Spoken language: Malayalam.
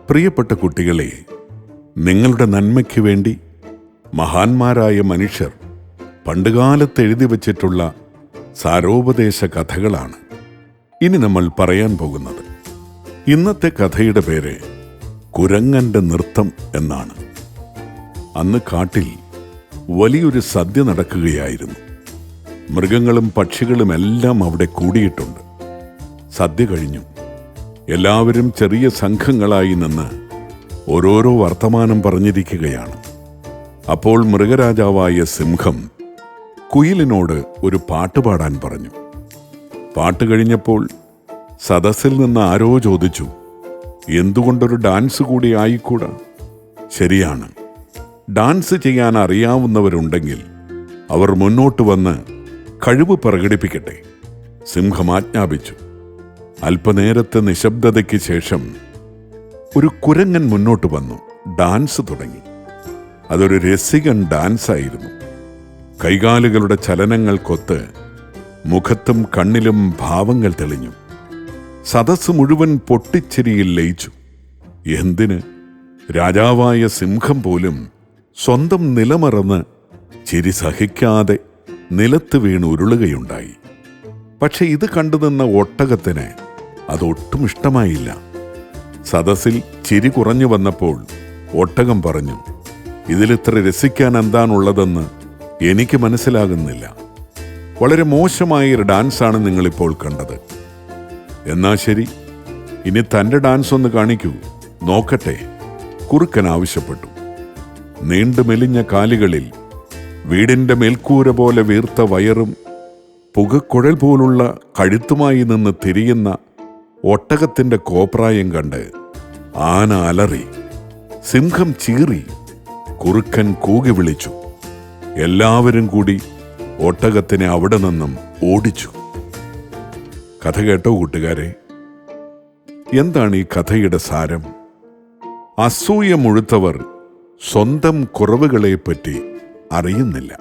പ്രിയപ്പെട്ട കുട്ടികളെ, നിങ്ങളുടെ നന്മയ്ക്ക് വേണ്ടി മഹാന്മാരായ മനുഷ്യർ പണ്ടുകാലത്ത് എഴുതി വച്ചിട്ടുള്ള സാരോപദേശ കഥകളാണ് ഇനി നമ്മൾ പറയാൻ പോകുന്നത്. ഇന്നത്തെ കഥയുടെ പേര് കുരങ്ങന്റെ നൃത്തം എന്നാണ്. അന്ന് കാട്ടിൽ വലിയൊരു സദ്യ നടക്കുകയായിരുന്നു. മൃഗങ്ങളും പക്ഷികളും എല്ലാം അവിടെ കൂടിയിട്ടുണ്ട്. സദ്യ കഴിഞ്ഞു. എല്ലാവരും ചെറിയ സംഘങ്ങളായി നിന്ന് ഓരോരോ വർത്തമാനം പറഞ്ഞിരിക്കുകയാണ്. അപ്പോൾ മൃഗരാജാവായ സിംഹം കുയിലിനോട് ഒരു പാട്ട് പാടാൻ പറഞ്ഞു. പാട്ട് കഴിഞ്ഞപ്പോൾ സദസ്സിൽ നിന്ന് ആരോ ചോദിച്ചു, എന്തുകൊണ്ടൊരു ഡാൻസ് കൂടി ആയിക്കൂടാ? ശരിയാണ്, ഡാൻസ് ചെയ്യാൻ അറിയാവുന്നവരുണ്ടെങ്കിൽ അവർ മുന്നോട്ട് വന്ന് കഴിവ് പ്രകടിപ്പിക്കട്ടെ. സിംഹം ആജ്ഞാപിച്ചു. അല്പനേരത്തെ നിശബ്ദതയ്ക്ക് ശേഷം ഒരു കുരങ്ങൻ മുന്നോട്ട് വന്നു ഡാൻസ് തുടങ്ങി. അതൊരു രസികൻ ഡാൻസായിരുന്നു. കൈകാലുകളുടെ ചലനങ്ങൾക്കൊത്ത് മുഖത്തും കണ്ണിലും ഭാവങ്ങൾ തെളിഞ്ഞു. സദസ്സ് മുഴുവൻ പൊട്ടിച്ചിരിയിൽ ലയിച്ചു. എന്തിന്, രാജാവായ സിംഹം പോലും സ്വന്തം നിലമറന്ന് ചിരി സഹിക്കാതെ നിലത്ത് വീണ് ഉരുളുകയുണ്ടായി. പക്ഷെ ഇത് കണ്ടുനിന്ന ഒട്ടകത്തിന് അതൊട്ടും ഇഷ്ടമായില്ല. സദസ്സിൽ ചിരി കുറഞ്ഞു വന്നപ്പോൾ ഒട്ടകം പറഞ്ഞു, ഇതിലിത്ര രസിക്കാൻ എന്താണുള്ളതെന്ന് എനിക്ക് മനസ്സിലാകുന്നില്ല. വളരെ മോശമായൊരു ഡാൻസാണ് നിങ്ങളിപ്പോൾ കണ്ടത്. എന്നാ ശരി, ഇനി തൻ്റെ ഡാൻസ് ഒന്ന് കാണിക്കൂ, നോക്കട്ടെ, കുറുക്കൻ ആവശ്യപ്പെട്ടു. നീണ്ടു മെലിഞ്ഞ കാലുകളിൽ വീടിൻ്റെ മേൽക്കൂര പോലെ വീർത്ത വയറും പുകക്കുഴൽ പോലുള്ള കഴുത്തുമായി നിന്ന് തിരിയുന്ന ഒട്ടകത്തിൻ്റെ കോപ്രായം കണ്ട് ആന അലറി, സിംഹം ചീറി, കുറുക്കൻ കൂകി വിളിച്ചു. എല്ലാവരും കൂടി ഒട്ടകത്തിനെ അവിടെ നിന്നും ഓടിച്ചു. കഥ കേട്ടോ കൂട്ടുകാരെ? എന്താണ് ഈ കഥയുടെ സാരം? അസൂയ മുഴുത്തവർ സ്വന്തം കുറവുകളെപ്പറ്റി അറിയുന്നില്ല.